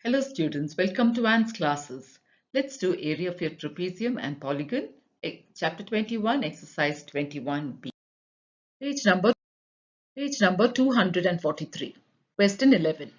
Hello students, welcome to Anne's classes. Let's do area of your trapezium and polygon, chapter 21, exercise 21b. Page number 243. Question 11.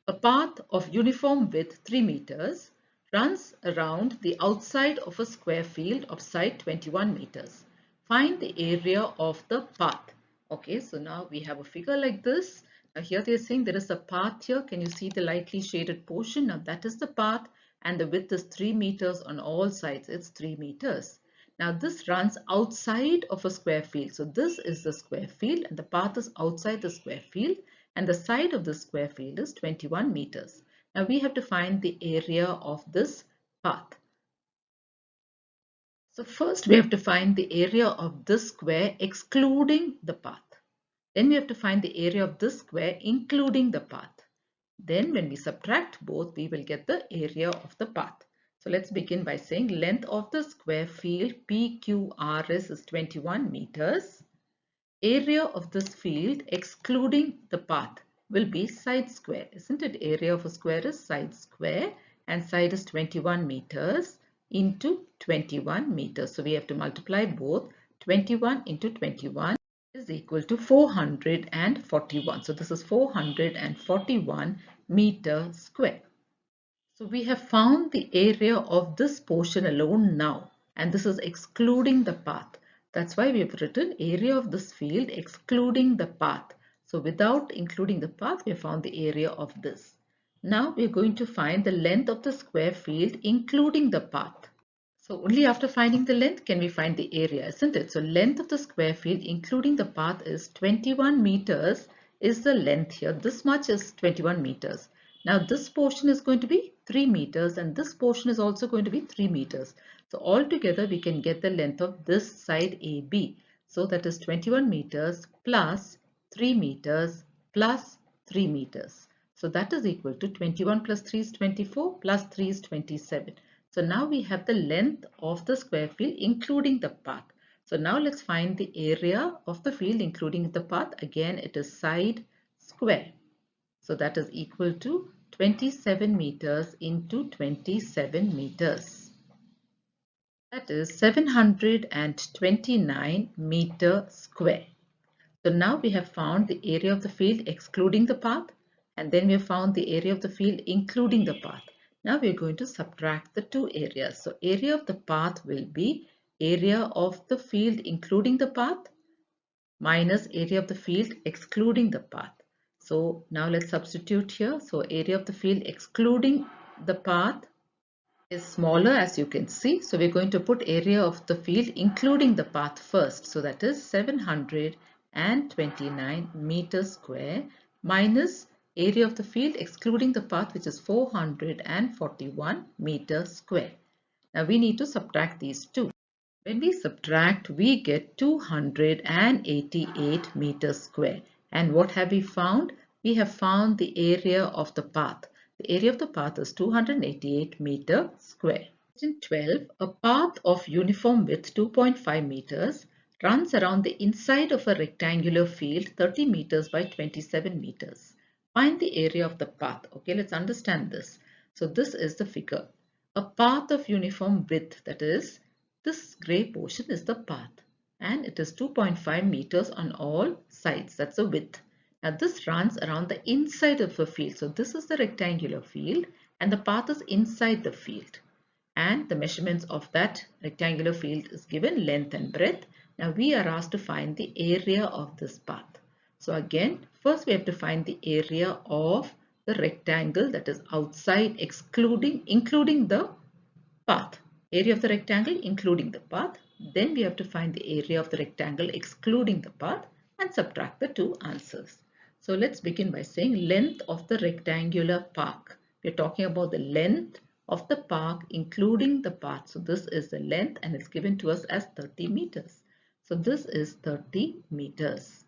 A path of uniform width 3 meters runs around the outside of a square field of side 21 meters. Find the area of the path. Okay, so now we have a figure like this. Now here they are saying there is a path here. Can you see the lightly shaded portion? Now that is the path and the width is 3 meters on all sides. It's 3 meters. Now this runs outside of a square field. So this is the square field and the path is outside the square field and the side of the square field is 21 meters. Now we have to find the area of this path. So first we have to find the area of this square excluding the path. Then we have to find the area of this square including the path. Then when we subtract both, we will get the area of the path. So let's begin by saying length of the square field PQRS is 21 meters. Area of this field excluding the path will be side square, isn't it? Area of a square is side square and side is 21 meters into 21 meters. So we have to multiply both. 21 into 21 is equal to 441. So this is 441 meter square. So we have found the area of this portion alone now, and this is excluding the path. That's why we have written area of this field excluding the path. So without including the path, we have found the area of this. Now we are going to find the length of the square field including the path. So only after finding the length can we find the area, isn't it? So length of the square field including the path is 21 meters is the length here. This much is 21 meters. Now this portion is going to be 3 meters and this portion is also going to be 3 meters. So altogether we can get the length of this side AB. So that is 21 meters plus 3 meters plus 3 meters. So that is equal to 21 plus 3 is 24 plus 3 is 27. So now we have the length of the square field including the path. So now let's find the area of the field including the path. Again, it is side square. So that is equal to 27 meters into 27 meters. That is 729 meter square. So now we have found the area of the field excluding the path and then we have found the area of the field including the path. Now we are going to subtract the two areas. So area of the path will be area of the field including the path minus area of the field excluding the path. So now let's substitute here. So area of the field excluding the path is smaller as you can see. So we're going to put area of the field including the path first. So that is 729 meters square minus area of the field excluding the path, which is 441 meters square. Now we need to subtract these two. When we subtract, we get 288 meters square. And what have we found? We have found the area of the path. The area of the path is 288 meter square. Question 12. A path of uniform width 2.5 meters runs around the inside of a rectangular field 30 meters by 27 meters. Find the area of the path. Okay, let's understand this. So this is the figure. A path of uniform width, that is, this grey portion is the path and it is 2.5 meters on all sides. That's the width. Now this runs around the inside of a field. So this is the rectangular field and the path is inside the field. And the measurements of that rectangular field is given length and breadth. Now we are asked to find the area of this path. So again, first we have to find the area of the rectangle that is outside including the path. Area of the rectangle including the path. Then we have to find the area of the rectangle excluding the path and subtract the two answers. So let's begin by saying length of the rectangular park. We're talking about the length of the park including the path. So this is the length and it's given to us as 30 meters. So this is 30 meters.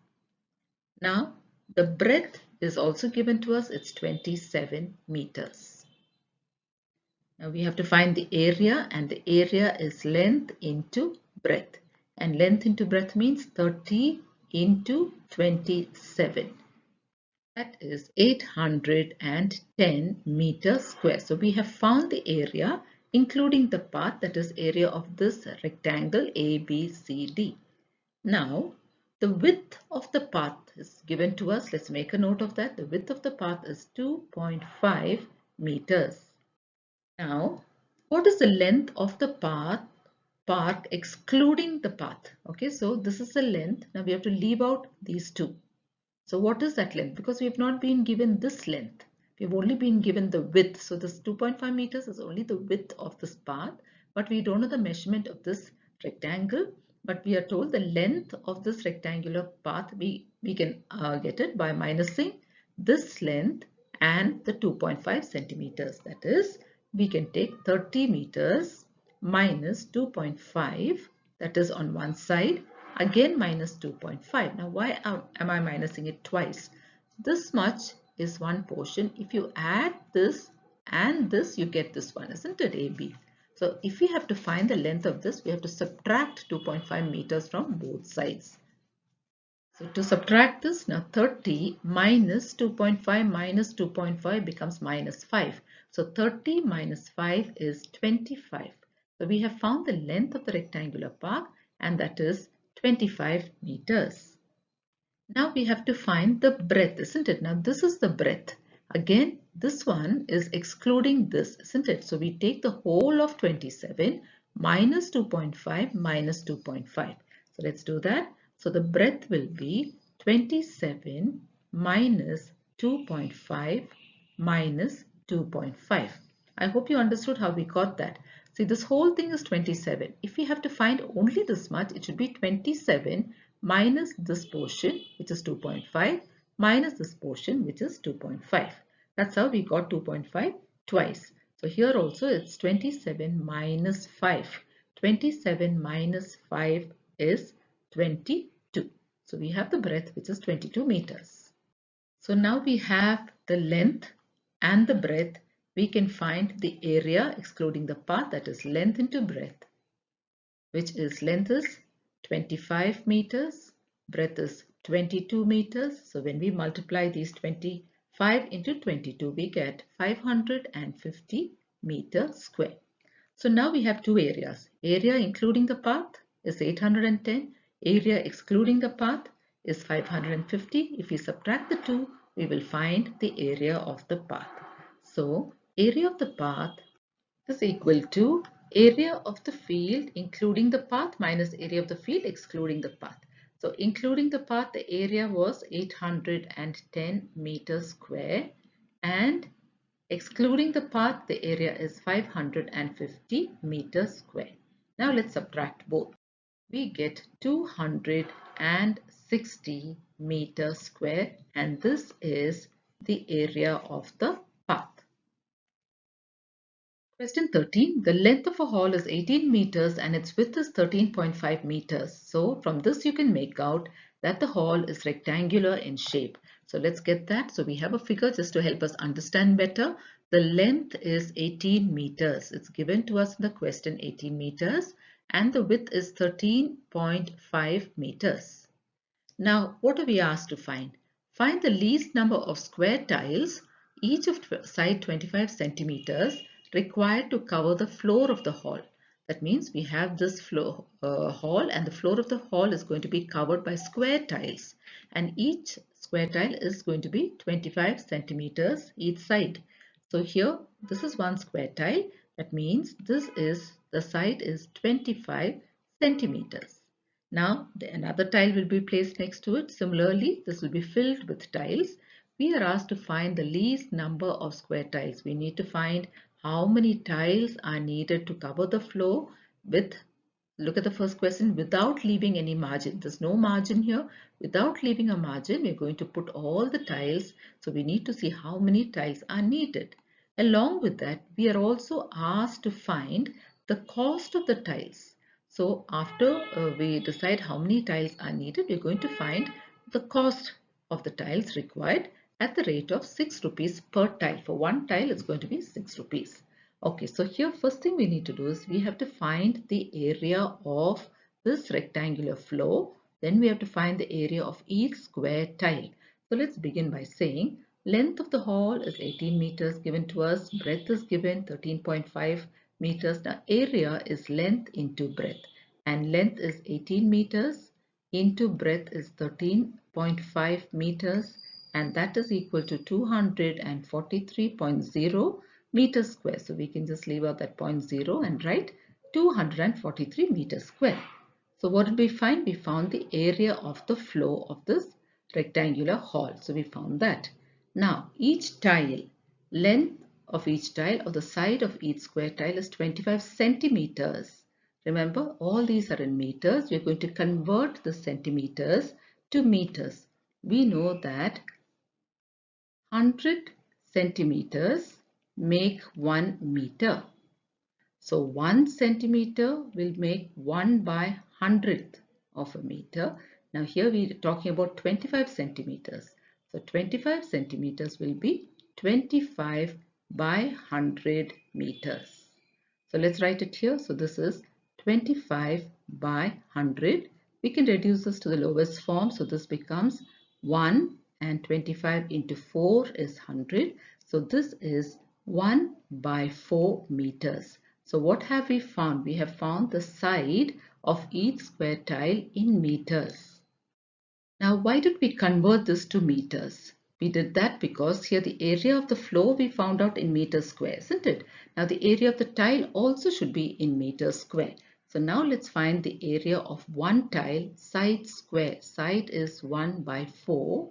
Now the breadth is also given to us. It's 27 meters. Now we have to find the area and the area is length into breadth. And length into breadth means 30 into 27. That is 810 meters square. So we have found the area including the path, that is area of this rectangle ABCD. Now the width of the path is given to us. Let's make a note of that. The width of the path is 2.5 meters. Now what is the length of the path excluding the path? Okay, so this is the length. Now we have to leave out these two. So what is that length? Because we have not been given this length. We have only been given the width. So this 2.5 meters is only the width of this path, but we don't know the measurement of this rectangle. But we are told the length of this rectangular path, we can get it by minusing this length and the 2.5 centimeters. That is, we can take 30 meters minus 2.5, that is on one side, again minus 2.5. Now why am I minusing it twice? This much is one portion. If you add this and this, you get this one, isn't it, AB? So if we have to find the length of this, we have to subtract 2.5 meters from both sides. So to subtract this, now 30 minus 2.5 minus 2.5 becomes minus 5. So 30 minus 5 is 25. So we have found the length of the rectangular path, and that is 25 meters. Now we have to find the breadth, isn't it? Now this is the breadth. Again, this one is excluding this, isn't it? So we take the whole of 27 minus 2.5 minus 2.5. So let's do that. So the breadth will be 27 minus 2.5 minus 2.5. I hope you understood how we got that. See, this whole thing is 27. If we have to find only this much, it should be 27 minus this portion, which is 2.5, minus this portion, which is 2.5. That's how we got 2.5 twice. So here also it's 27 minus 5. 27 minus 5 is 22. So we have the breadth, which is 22 meters. So now we have the length and the breadth. We can find the area excluding the path, that is length into breadth, which is length is 25 meters, breadth is 22 meters. So when we multiply these 25 into 22, we get 550 meters square. So now we have two areas. Area including the path is 810. Area excluding the path is 550. If we subtract the two, we will find the area of the path. So area of the path is equal to area of the field including the path minus area of the field excluding the path. So including the path, the area was 810 meters square, and excluding the path, the area is 550 meters square. Now let's subtract both. We get 260 meters square, and this is the area of the path. Question 13. The length of a hall is 18 meters and its width is 13.5 meters. So from this you can make out that the hall is rectangular in shape. So let's get that. So we have a figure just to help us understand better. The length is 18 meters. It's given to us in the question, 18 meters, and the width is 13.5 meters. Now, what are we asked to find? Find the least number of square tiles, each of side 25 centimeters, required to cover the floor of the hall. That means we have this floor, hall, and the floor of the hall is going to be covered by square tiles. And each square tile is going to be 25 centimeters each side. So here, this is one square tile. That means the side is 25 centimeters. Now another tile will be placed next to it. Similarly, this will be filled with tiles. We are asked to find the least number of square tiles. We need to find how many tiles are needed to cover the floor with, look at the first question, without leaving any margin. There's no margin here. Without leaving a margin, we're going to put all the tiles. So we need to see how many tiles are needed. Along with that, we are also asked to find the cost of the tiles. So after we decide how many tiles are needed, we're going to find the cost of the tiles required at the rate of 6 rupees per tile. For one tile, it's going to be 6 rupees. Okay, so here first thing we need to do is we have to find the area of this rectangular floor. Then we have to find the area of each square tile. So let's begin by saying length of the hall is 18 meters given to us, breadth is given 13.5 meters. Now area is length into breadth, and length is 18 meters into breadth is 13.5 meters, and that is equal to 243.0 meters square. So we can just leave out that 0.0 and write 243 meters square. So what did we find? We found the area of the floor of this rectangular hall. So we found that. Now each tile, length of each tile or the side of each square tile is 25 centimeters. Remember, all these are in meters. We're going to convert the centimeters to meters. We know that 100 centimeters make 1 meter. So 1 centimeter will make 1 by 100th of a meter. Now here we are talking about 25 centimeters. So 25 centimeters will be 25 by 100 meters. So let's write it here. So this is 25 by 100. We can reduce this to the lowest form. So this becomes 1 and 25 into 4 is 100. So this is 1 by 4 meters. So what have we found? We have found the side of each square tile in meters. Now, why did we convert this to meters? We did that because here the area of the floor we found out in meters square, isn't it? Now the area of the tile also should be in meters square. So now let's find the area of one tile, side square. Side is 1 by 4.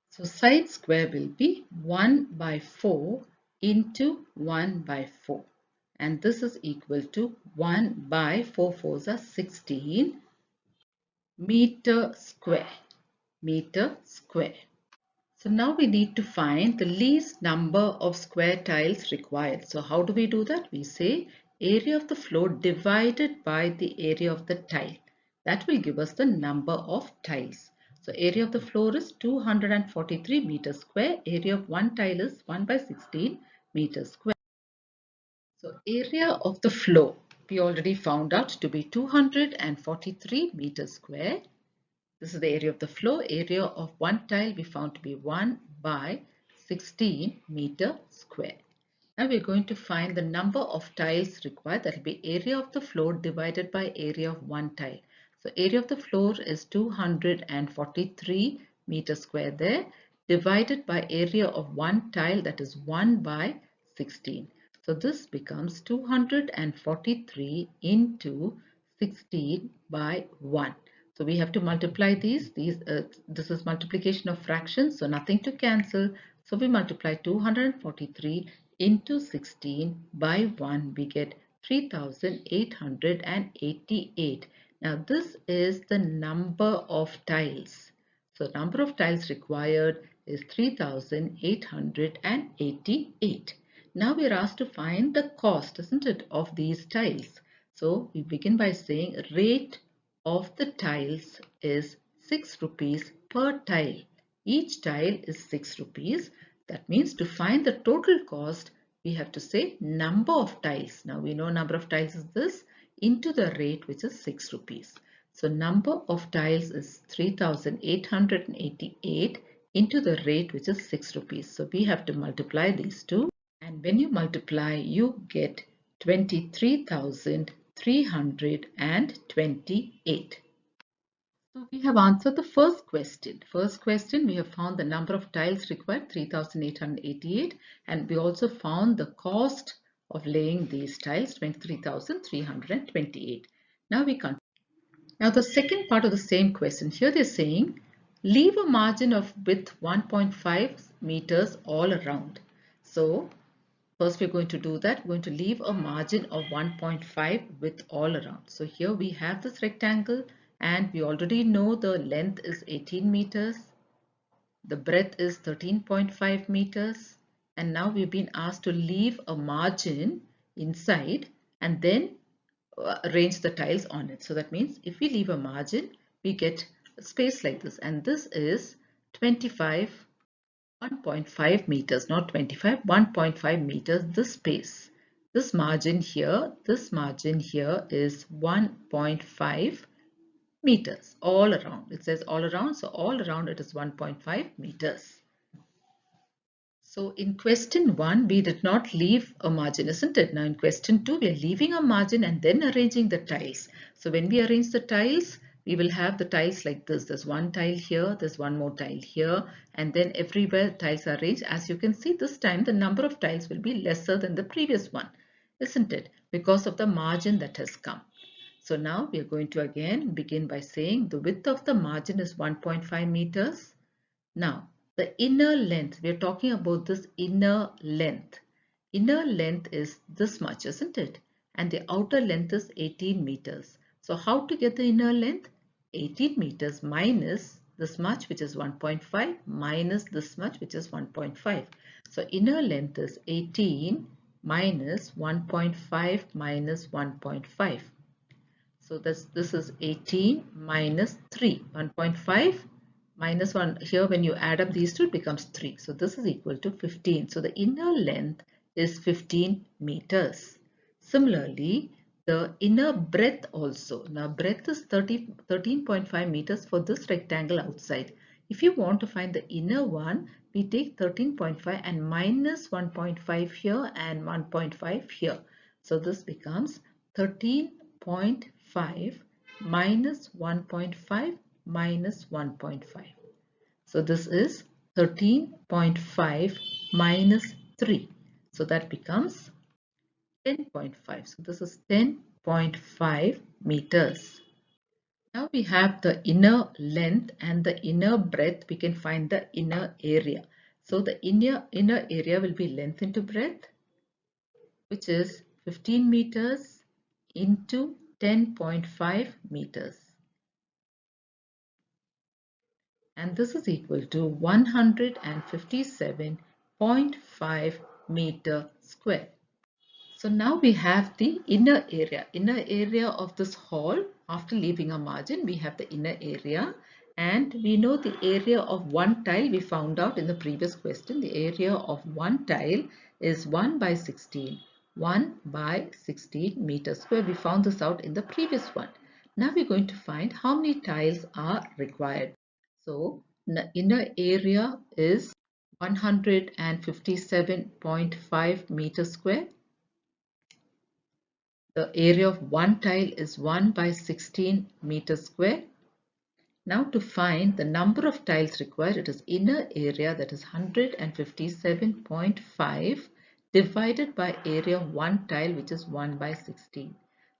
So side square will be 1 by 4 into 1 by 4. And this is equal to 1 by 4 fours are 16 meter square. Meter square. So now we need to find the least number of square tiles required. So how do we do that? We say area of the floor divided by the area of the tile. That will give us the number of tiles. So area of the floor is 243 meters square. Area of one tile is 1 by 16 meters square. So area of the floor we already found out to be 243 meters square. This is the area of the floor. Area of one tile we found to be 1 by 16 meter square. Now we're going to find the number of tiles required. That will be area of the floor divided by area of one tile. So area of the floor is 243 meter square there, divided by area of one tile, that is 1 by 16. So this becomes 243 into 16 by 1. So we have to multiply these. This is multiplication of fractions, so nothing to cancel. So we multiply 243 into 16 by 1. We get 3888. Now this is the number of tiles. So number of tiles required is 3888. Now we are asked to find the cost, isn't it, of these tiles. So we begin by saying rate of the tiles is 6 rupees per tile. Each tile is 6 rupees. That means to find the total cost, we have to say number of tiles. Now we know number of tiles is this into the rate, which is 6 rupees. So number of tiles is 3888 into the rate, which is 6 rupees. So we have to multiply these two. And when you multiply, you get 23,328. So we have answered the first question. First question, we have found the number of tiles required, 3,888, and we also found the cost of laying these tiles, 23,328. Now we continue. Now the second part of the same question, here they're saying leave a margin of width 1.5 meters all around. So first we're going to do that. We're going to leave a margin of 1.5 width all around. So here we have this rectangle and we already know the length is 18 meters. The breadth is 13.5 meters. And now we've been asked to leave a margin inside and then arrange the tiles on it. So that means if we leave a margin, we get a space like this. And this is 1.5 meters, not 25, 1.5 meters, this space. This margin here is 1.5 meters all around. It says all around, so all around it is 1.5 meters. So in question 1, we did not leave a margin, isn't it? Now in question 2, we are leaving a margin and then arranging the tiles. So when we arrange the tiles, we will have the tiles like this. There's one tile here, there's one more tile here, and then everywhere tiles are arranged. As you can see, this time the number of tiles will be lesser than the previous one, isn't it? Because of the margin that has come. So now we are going to again begin by saying the width of the margin is 1.5 meters. Now, the inner length, we are talking about this inner length. Inner length is this much, isn't it? And the outer length is 18 meters. So how to get the inner length? 18 meters minus this much, which is 1.5, minus this much, which is 1.5. So inner length is 18 minus 1.5 minus 1.5. So this is 18 minus 3. 1.5 minus 1. Here when you add up these two, it becomes 3. So this is equal to 15. So the inner length is 15 meters. Similarly, the inner breadth also. Now breadth is 13.5 meters for this rectangle outside. If you want to find the inner one, we take 13.5 and minus 1.5 here and 1.5 here. So this becomes 13.5 minus 1.5 minus 1.5. So this is 13.5 minus 3. So that becomes 10.5. So this is 10.5 meters. Now we have the inner length and the inner breadth. We can find the inner area. So the inner area will be length into breadth, which is 15 meters into 10.5 meters. And this is equal to 157.5 meter square. So now we have the inner area of this hall. After leaving a margin, we have the inner area, and we know the area of one tile. We found out in the previous question, the area of one tile is 1 by 16. 1 by 16 meters square. We found this out in the previous one. Now we're going to find how many tiles are required. So the inner area is 157.5 meters square. The area of one tile is 1 by 16 meters square. Now to find the number of tiles required, it is inner area, that is 157.5 divided by area of one tile, which is 1 by 16.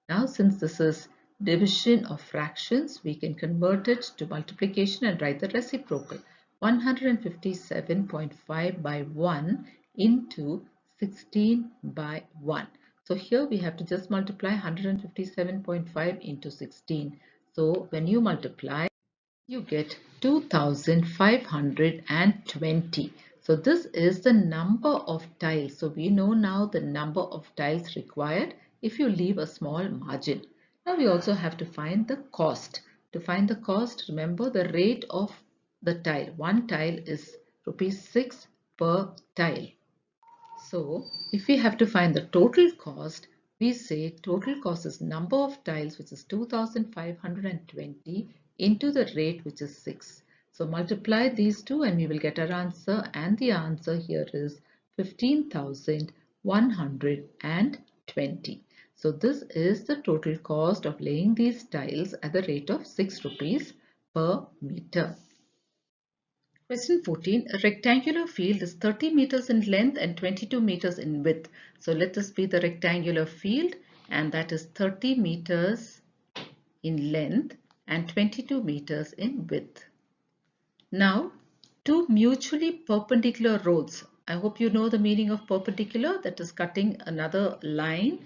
Now since this is division of fractions, we can convert it to multiplication and write the reciprocal. 157.5 by 1 into 16 by 1. So here we have to just multiply 157.5 into 16. So when you multiply, you get 2520. So this is the number of tiles. So we know now the number of tiles required if you leave a small margin. Now we also have to find the cost. To find the cost, remember the rate of the tile. One tile is rupees 6 per tile. So if we have to find the total cost, we say total cost is number of tiles, which is 2520, into the rate, which is 6. So multiply these two and we will get our answer, and the answer here is 15,120. So this is the total cost of laying these tiles at the rate of 6 rupees per meter. Question 14. A rectangular field is 30 meters in length and 22 meters in width. So let this be the rectangular field, and that is 30 meters in length and 22 meters in width. Now, two mutually perpendicular roads. I hope you know the meaning of perpendicular, that is cutting another line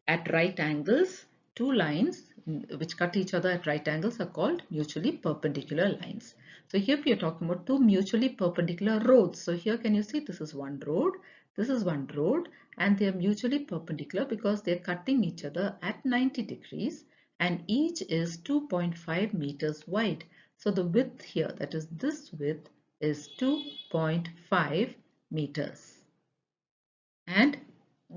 at right angles. Two lines which cut each other at right angles are called mutually perpendicular lines. So here we are talking about two mutually perpendicular roads. So here can you see this is one road, this is one road, and they are mutually perpendicular because they are cutting each other at 90 degrees and each is 2.5 meters wide. So the width here, that is this width, is 2.5 meters. And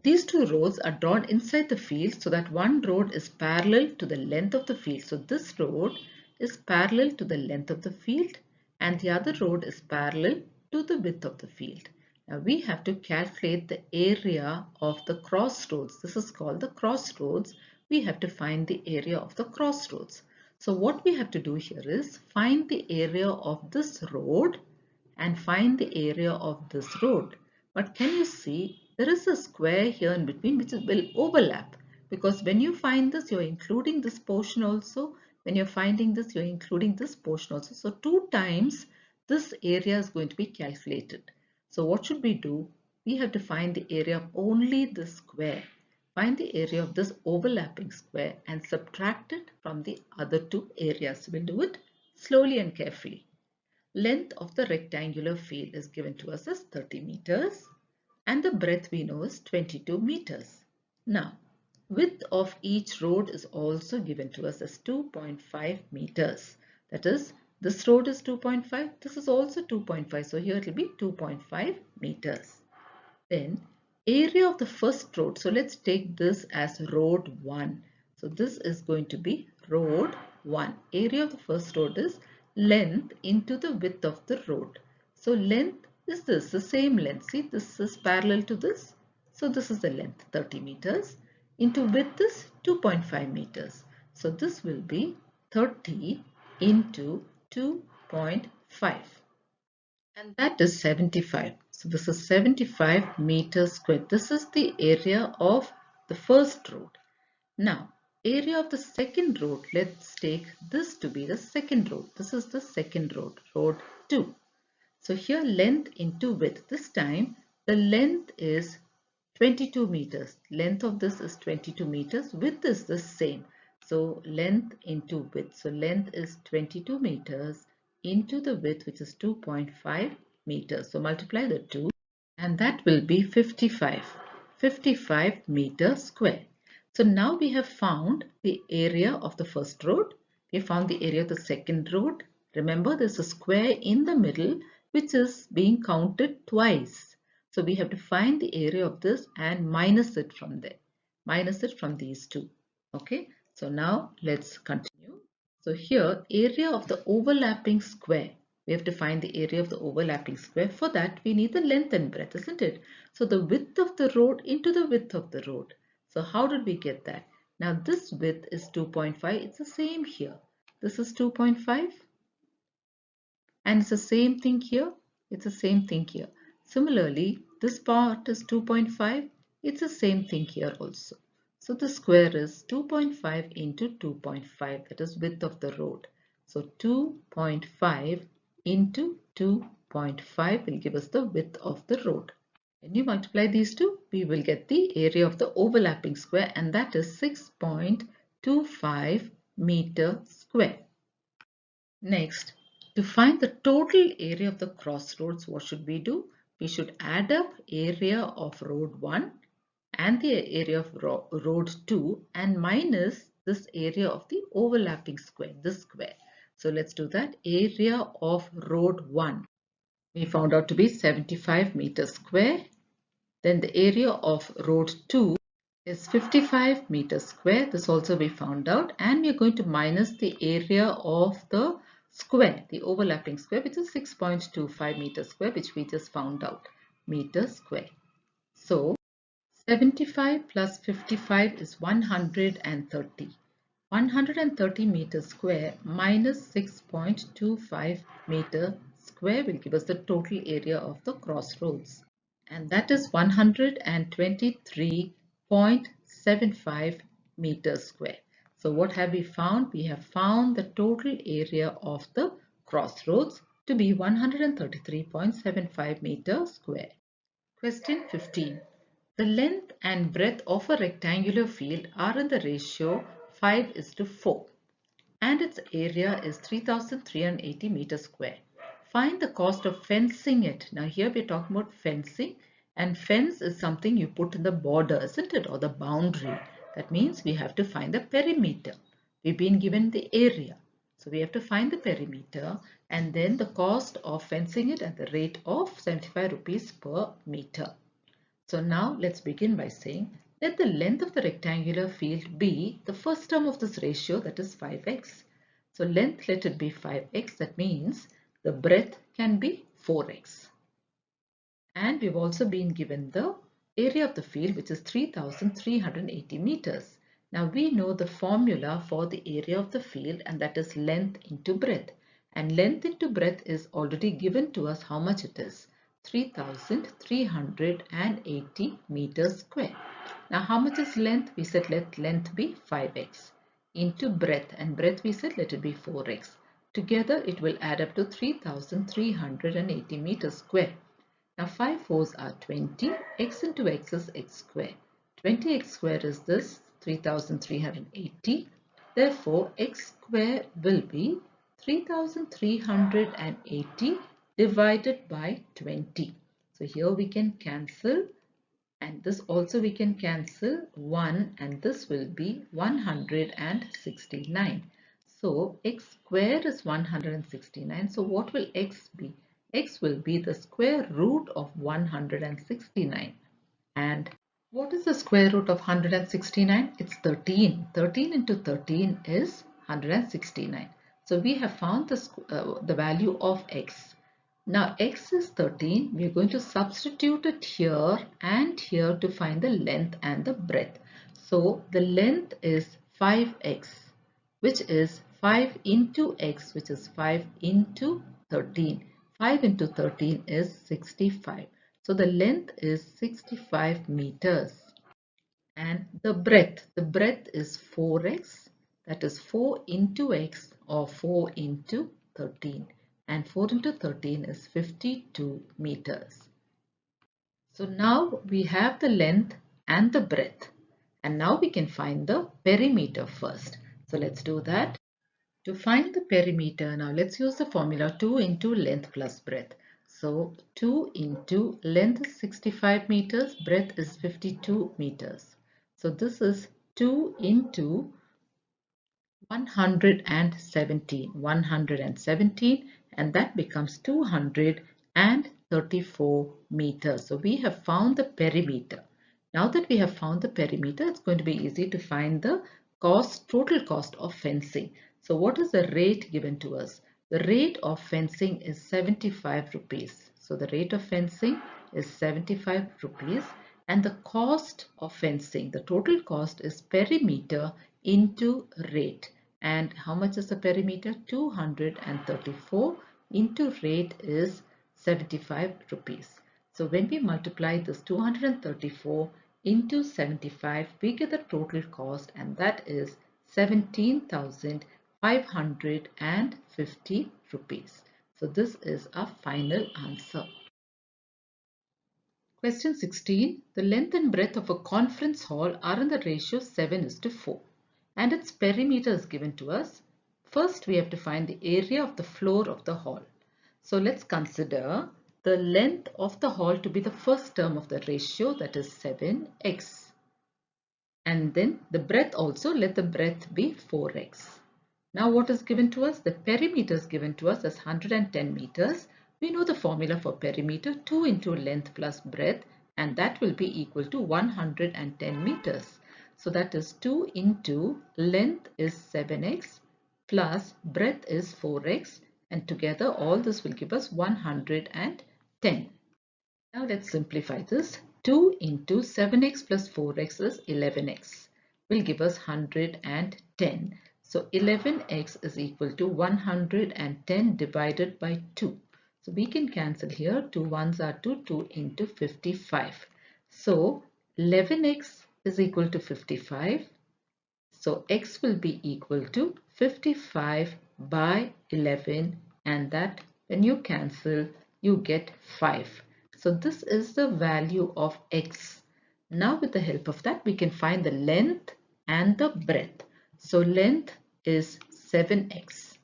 these two roads are drawn inside the field so that one road is parallel to the length of the field. So this road is parallel to the length of the field and the other road is parallel to the width of the field. Now we have to calculate the area of the crossroads. This is called the crossroads. We have to find the area of the crossroads. So what we have to do here is find the area of this road and find the area of this road. But can you see there is a square here in between which will overlap, because when you find this you're including this portion also. When you're finding this you're including this portion also. So 2 times this area is going to be calculated. So what should we do? We have to find the area of only this square. Find the area of this overlapping square and subtract it from the other 2 areas. We'll do it slowly and carefully. Length of the rectangular field is given to us as 30 meters and the breadth we know is 22 meters. Now, width of each road is also given to us as 2.5 meters. That is, this road is 2.5, this is also 2.5. So here it will be 2.5 meters. Then area of the first road. So let's take this as road 1. So this is going to be road 1. Area of the first road is length into the width of the road. So length is this, the same length. See, this is parallel to this. So this is the length, 30 meters. Into width is 2.5 meters. So this will be 30 into 2.5. And that is 75. So this is 75 meters squared. This is the area of the first road. Now, area of the second road, let's take this to be the second road. This is the second road, road 2. So here length into width. This time the length is 22 meters. Length of this is 22 meters. Width is the same. So length into width. So length is 22 meters into the width, which is 2.5 meters. So multiply the 2 and that will be 55 meters square. So now we have found the area of the first road. We found the area of the second road. Remember, there's a square in the middle which is being counted twice. So we have to find the area of this and minus it from there. Minus it from these two. Okay. So now let's continue. So here, area of the overlapping square. We have to find the area of the overlapping square. For that, we need the length and breadth, isn't it? So the width of the road into the width of the road. So how did we get that? Now this width is 2.5. It's the same here. This is 2.5. And it's the same thing here. It's the same thing here. Similarly, this part is 2.5. It's the same thing here also. So the square is 2.5 into 2.5. That is width of the road. So 2.5 into 2.5 will give us the width of the road. When you multiply these two, we will get the area of the overlapping square, and that is 6.25 meter square. Next, to find the total area of the crossroads, what should we do? We should add up area of road 1 and the area of road 2 and minus this area of the overlapping square, this square. So let's do that. Area of road 1 we found out to be 75 meters square. Then the area of road 2 is 55 meters square. This also we found out, and we are going to minus the area of the square, the overlapping square, which is 6.25 meters square, which we just found out, meters square. So 75 plus 55 is 130. 130 meters square minus 6.25 meter square will give us the total area of the crossroads. And that is 123.75 meters square. So what have we found? We have found the total area of the crossroads to be 133.75 meters square. Question 15. The length and breadth of a rectangular field are in the ratio 5:4 and its area is 3,380 meters square. Find the cost of fencing it. Now here we are talking about fencing, and fence is something you put in the border, isn't it, or the boundary. That means we have to find the perimeter. We've been given the area. So we have to find the perimeter and then the cost of fencing it at the rate of 75 rupees per meter. So now let's begin by saying let the length of the rectangular field be the first term of this ratio, that is 5x. So length, let it be 5x. That means the breadth can be 4x. And we've also been given the area of the field, which is 3,380 meters. Now we know the formula for the area of the field, and that is length into breadth. And length into breadth is already given to us how much it is. 3,380 meters square. Now how much is length? We said let length be 5x into breadth, and breadth we said let it be 4x. Together it will add up to 3,380 meters square. Now 5 fours are 20, x into x is x square. 20x square is this 3,380. Therefore, x square will be 3,380 divided by 20. So here we can cancel, and this also we can cancel 1, and this will be 169. So x square is 169. So what will x be? X will be the square root of 169. And what is the square root of 169? It's 13. 13 into 13 is 169. So we have found the value of x. Now x is 13. We are going to substitute it here and here to find the length and the breadth. So the length is 5x, which is 5 into x, which is 5 into 13. 5 into 13 is 65. So the length is 65 meters. And the breadth is 4x, that is 4 into x, or 4 into 13. And 4 into 13 is 52 meters. So now we have the length and the breadth. And now we can find the perimeter first. So let's do that. To find the perimeter, now let's use the formula 2 into length plus breadth. So 2 into length is 65 meters, breadth is 52 meters. So this is 2 into 117, and that becomes 234 meters. So we have found the perimeter. Now that we have found the perimeter, it's going to be easy to find the total cost of fencing. So what is the rate given to us? The rate of fencing is 75 rupees. So the rate of fencing is 75 rupees, and the cost of fencing, the total cost, is perimeter into rate. And how much is the perimeter? 234 into rate is 75 rupees. So when we multiply this 234 into 75, we get the total cost, and that is 17,550 rupees. So this is our final answer. Question 16. The length and breadth of a conference hall are in the ratio 7:4, and its perimeter is given to us. First, we have to find the area of the floor of the hall. So let's consider the length of the hall to be the first term of the ratio, that is 7x. And then the breadth also, let the breadth be 4x. Now what is given to us? The perimeter is given to us as 110 meters. We know the formula for perimeter, 2 into length plus breadth, and that will be equal to 110 meters. So that is 2 into length is 7x plus breadth is 4x, and together all this will give us 110. Now let's simplify this. 2 into 7x plus 4x is 11x, will give us 110. So 11x is equal to 110 divided by 2. So we can cancel here. 2 ones are 2, 2 into 55. So 11x is equal to 55. So x will be equal to 55 by 11, and that when you cancel, you get 5. So this is the value of x. Now with the help of that, we can find the length and the breadth. So length is 7x,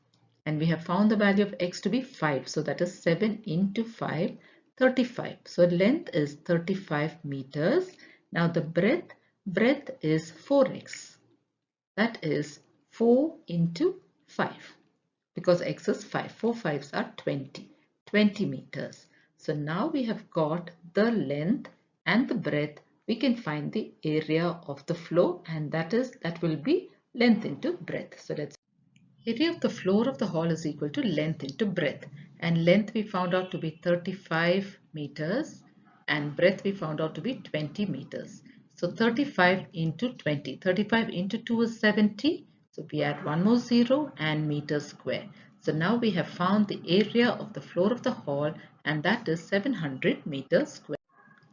and we have found the value of x to be 5. So that is 7 into 5, 35. So length is 35 meters. Now the breadth is 4x. That is 4 into 5, because x is 5. 4 5s are 20 meters. So now we have got the length and the breadth. We can find the area of the floor, and that will be length into breadth. So Area of the floor of the hall is equal to length into breadth, and length we found out to be 35 meters and breadth we found out to be 20 meters. So 35 into 20, 35 into 2 is 70. So we add one more zero and meters square. So now we have found the area of the floor of the hall, and that is 700 meters square.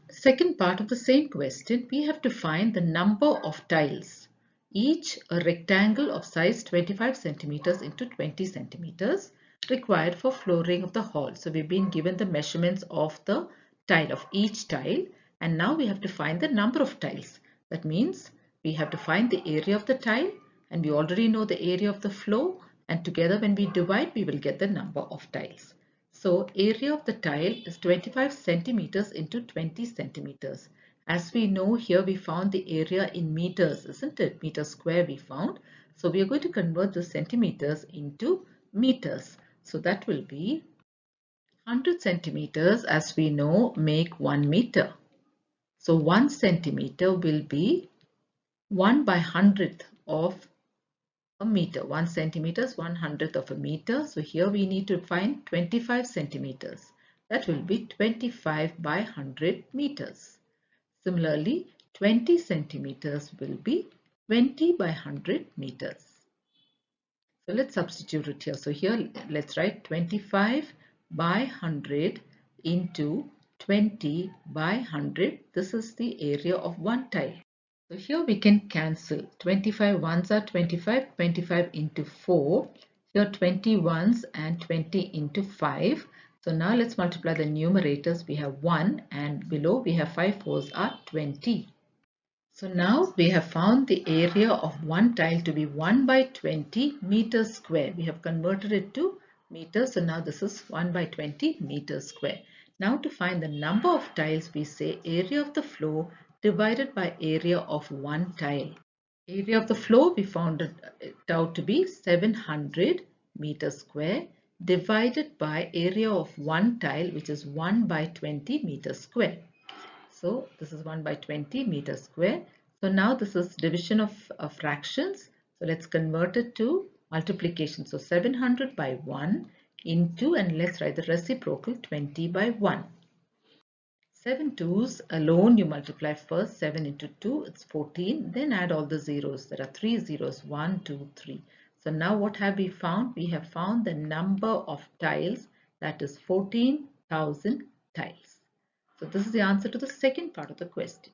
Second part of the same question, we have to find the number of tiles, each a rectangle of size 25 centimeters into 20 centimeters required for flooring of the hall. So we've been given the measurements of the tile, of each tile, and now we have to find the number of tiles. That means we have to find the area of the tile, and we already know the area of the floor, and together when we divide we will get the number of tiles. So area of the tile is 25 centimeters into 20 centimeters. As we know, here we found the area in meters, isn't it? Meter square we found. So we are going to convert the centimeters into meters. So that will be 100 centimeters, as we know, make 1 meter. So 1 centimeter will be 1 by 100th of a meter. 1 centimeter is 1/100th of a meter. So here we need to find 25 centimeters. That will be 25 by 100 meters. Similarly, 20 centimeters will be 20 by 100 meters. So let's substitute it here. So here let's write 25 by 100 into 20 by 100. This is the area of one tile. So here we can cancel. 25 ones are 25, 25 into 4. Here 20 ones and 20 into 5. So now let's multiply the numerators. We have 1 and below we have 5 fours are 20. So now we have found the area of one tile to be 1 by 20 meters square. We have converted it to meters. So now this is 1 by 20 meters square. Now to find the number of tiles, we say area of the floor divided by area of one tile. Area of the floor we found it out to be 700 meters square divided by area of one tile, which is 1 by 20 meters square. So this is 1 by 20 meters square. So now this is division of fractions. So let's convert it to multiplication. So 700 by 1 into, and let's write the reciprocal, 20 by 1. 7 twos alone you multiply first. 7 into 2, it's 14. Then add all the zeros. There are 3 zeros, 1, 2, 3. So now what have we found? We have found the number of tiles, that is 14,000 tiles. So this is the answer to the second part of the question.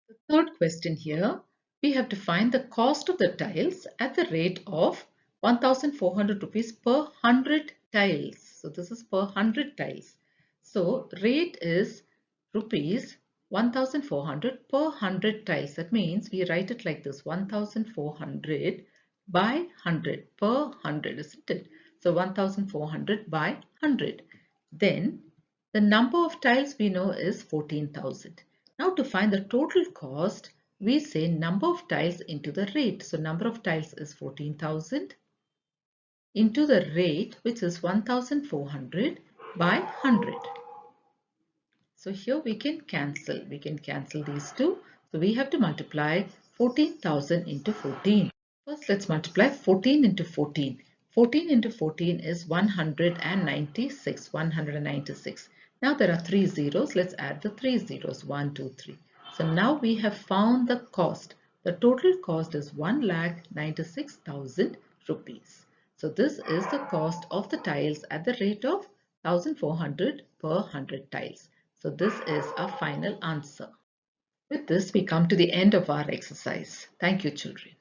The third question here, we have to find the cost of the tiles at the rate of 1,400 rupees per 100 tiles. So this is per 100 tiles. So rate is rupees 1,400 per 100 tiles. That means we write it like this, 1,400 by 100 per 100, isn't it? So 1,400 by 100. Then the number of tiles we know is 14,000. Now to find the total cost, we say number of tiles into the rate. So number of tiles is 14,000 into the rate, which is 1,400 by 100. So here we can cancel. We can cancel these two. So we have to multiply 14,000 into 14. First let's multiply 14 into 14. 14 into 14 is 196. 196. Now there are 3 zeros. Let's add the 3 zeros. 1, 2, 3. So now we have found the cost. The total cost is 1,96,000 rupees. So this is the cost of the tiles at the rate of 1,400 per 100 tiles. So this is our final answer. With this, we come to the end of our exercise. Thank you, children.